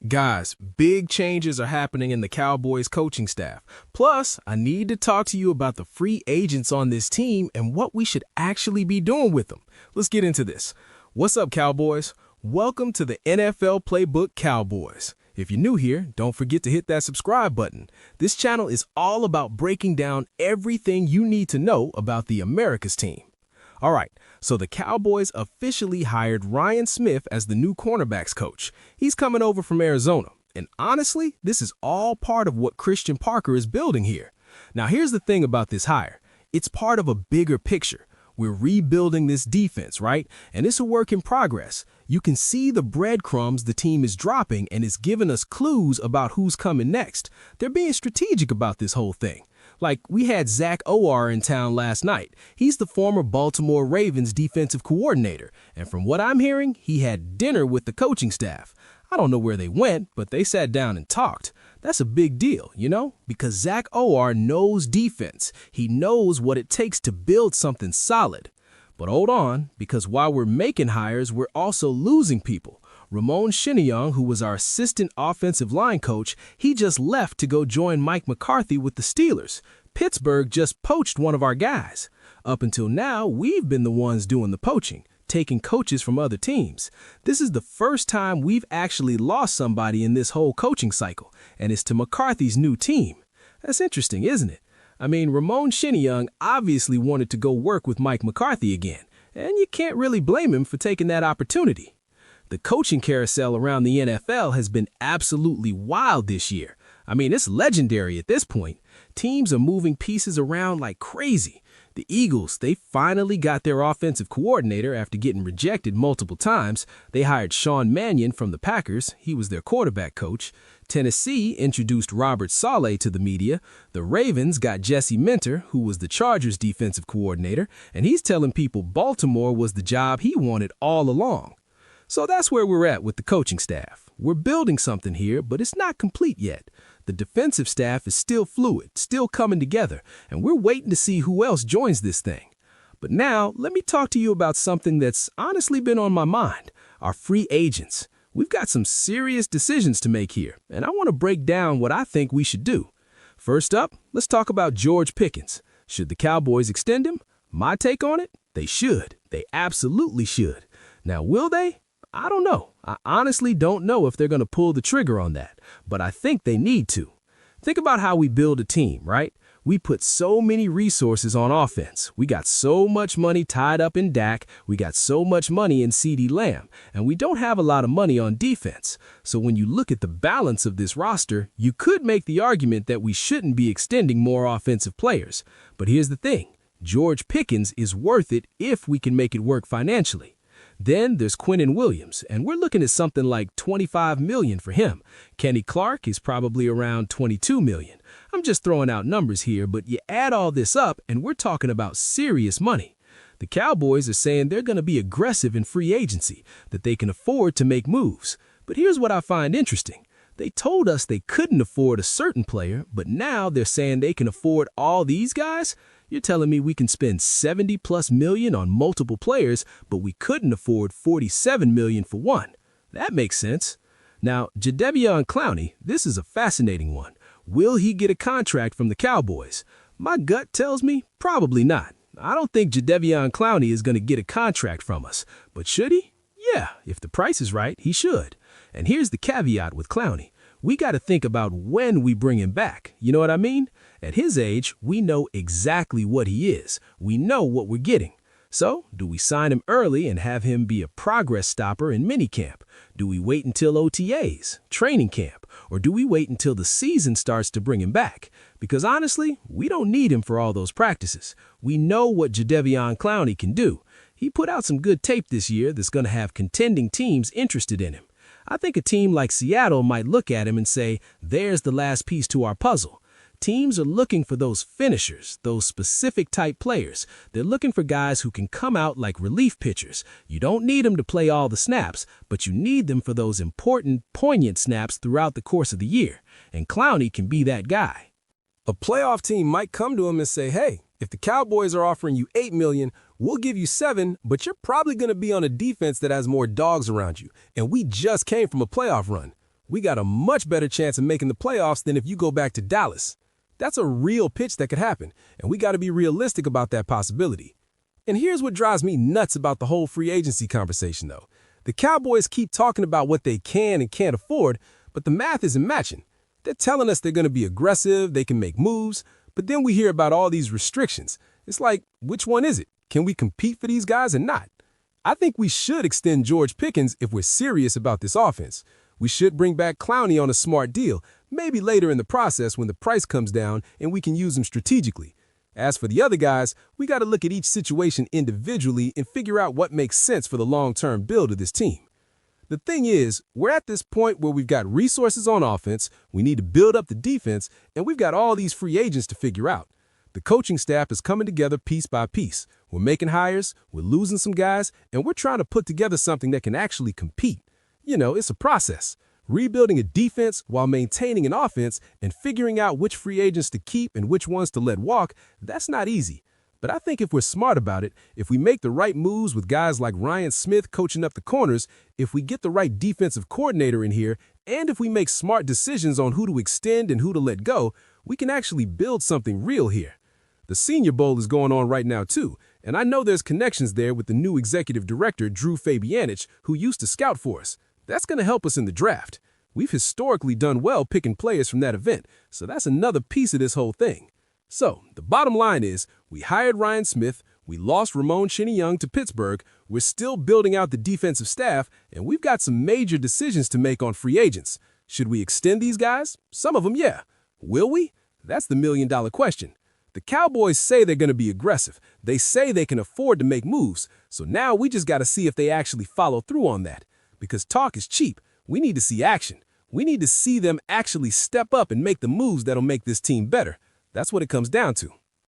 Guys, big changes are happening in the Cowboys coaching staff. Plus, I need to talk to you about the free agents on this team and what we should actually be doing with them. Let's get into this. What's up, Cowboys? Welcome to the NFL Playbook Cowboys. If you're new here, don't forget to hit that subscribe button. This channel is all about breaking down everything you need to know about the America's team. All right, so the Cowboys officially hired Ryan Smith as the new cornerbacks coach. He's coming over from Arizona. And honestly, this is all part of what Christian Parker is building here. Now, here's the thing about this hire. It's part of a bigger picture. We're rebuilding this defense, right? And it's a work in progress. You can see the breadcrumbs the team is dropping, and it's giving us clues about who's coming next. They're being strategic about this whole thing. Like, we had Zack Orr in town last night. He's the former Baltimore Ravens defensive coordinator, and from what I'm hearing, he had dinner with the coaching staff. I don't know where they went, but they sat down and talked. That's a big deal, you know, because Zack Orr knows defense. He knows what it takes to build something solid. But hold on, because while we're making hires, we're also losing people. Ramon Chinyoung, who was our assistant offensive line coach, he just left to go join Mike McCarthy with the Steelers. Pittsburgh just poached one of our guys. Up until now, we've been the ones doing the poaching, taking coaches from other teams. This is the first time we've actually lost somebody in this whole coaching cycle, and it's to McCarthy's new team. That's interesting, isn't it? I mean, Ramon Chinyoung obviously wanted to go work with Mike McCarthy again, and you can't really blame him for taking that opportunity. The coaching carousel around the NFL has been absolutely wild this year. I mean, it's legendary at this point. Teams are moving pieces around like crazy. The Eagles, they finally got their offensive coordinator after getting rejected multiple times. They hired Sean Mannion from the Packers. He was their quarterback coach. Tennessee introduced Robert Saleh to the media. The Ravens got Jesse Minter, who was the Chargers defensive coordinator, and he's telling people Baltimore was the job he wanted all along. So that's where we're at with the coaching staff. We're building something here, but it's not complete yet. The defensive staff is still fluid, still coming together, and we're waiting to see who else joins this thing. But now, let me talk to you about something that's honestly been on my mind, our free agents. We've got some serious decisions to make here, and I want to break down what I think we should do. First up, let's talk about George Pickens. Should the Cowboys extend him? My take on it? They should. They absolutely should. Now, will they? I don't know. I honestly don't know if they're going to pull the trigger on that, but I think they need to. Think about how we build a team, right? We put so many resources on offense. We got so much money tied up in Dak. We got so much money in CeeDee Lamb, and we don't have a lot of money on defense. So when you look at the balance of this roster, you could make the argument that we shouldn't be extending more offensive players. But here's the thing. George Pickens is worth it if we can make it work financially. Then there's Quinnen Williams, and we're looking at something like $25 million for him. Kenny Clark is probably around $22 million. I'm just throwing out numbers here, but you add all this up, and we're talking about serious money. The Cowboys are saying they're going to be aggressive in free agency, that they can afford to make moves. But here's what I find interesting. They told us they couldn't afford a certain player, but now they're saying they can afford all these guys? You're telling me we can spend $70+ million on multiple players, but we couldn't afford $47 million for one. That makes sense. Now, Jadeveon Clowney, this is a fascinating one. Will he get a contract from the Cowboys? My gut tells me probably not. I don't think Jadeveon Clowney is going to get a contract from us. But should he? Yeah, if the price is right, he should. And here's the caveat with Clowney. We got to think about when we bring him back. You know what I mean? At his age, we know exactly what he is. We know what we're getting. So, do we sign him early and have him be a progress stopper in minicamp? Do we wait until OTAs, training camp, or do we wait until the season starts to bring him back? Because honestly, we don't need him for all those practices. We know what Jadeveon Clowney can do. He put out some good tape this year that's going to have contending teams interested in him. I think a team like Seattle might look at him and say, there's the last piece to our puzzle. Teams are looking for those finishers, those specific type players. They're looking for guys who can come out like relief pitchers. You don't need them to play all the snaps, but you need them for those important, poignant snaps throughout the course of the year. And Clowney can be that guy. A playoff team might come to him and say, hey, if the Cowboys are offering you $8 million, we'll give you $7 million, but you're probably going to be on a defense that has more dogs around you. And we just came from a playoff run. we got a much better chance of making the playoffs than if you go back to Dallas. That's a real pitch that could happen, and we got to be realistic about that possibility. And here's what drives me nuts about the whole free agency conversation, though. The Cowboys keep talking about what they can and can't afford, but the math isn't matching. They're telling us they're going to be aggressive, they can make moves, but then we hear about all these restrictions. It's like, which one is it? Can we compete for these guys or not? I think we should extend George Pickens if we're serious about this offense. We should bring back Clowney on a smart deal, maybe later in the process when the price comes down and we can use him strategically. As for the other guys, we got to look at each situation individually and figure out what makes sense for the long-term build of this team. The thing is, we're at this point where we've got resources on offense, we need to build up the defense, and we've got all these free agents to figure out. The coaching staff is coming together piece by piece. We're making hires, we're losing some guys, and we're trying to put together something that can actually compete. You know, it's a process. Rebuilding a defense while maintaining an offense and figuring out which free agents to keep and which ones to let walk, that's not easy. But I think if we're smart about it, if we make the right moves with guys like Ryan Smith coaching up the corners, if we get the right defensive coordinator in here, and if we make smart decisions on who to extend and who to let go, we can actually build something real here. The Senior Bowl is going on right now too, and I know there's connections there with the new executive director, Drew Fabianich, who used to scout for us. That's going to help us in the draft. We've historically done well picking players from that event, so that's another piece of this whole thing. So, the bottom line is, we hired Ryan Smith, we lost Ramon Chinyoung to Pittsburgh, we're still building out the defensive staff, and we've got some major decisions to make on free agents. Should we extend these guys? Some of them, yeah. Will we? That's the million-dollar question. The Cowboys say they're going to be aggressive. They say they can afford to make moves, so now we just got to see if they actually follow through on that. Because talk is cheap. We need to see action. We need to see them actually step up and make the moves that'll make this team better. That's what it comes down to.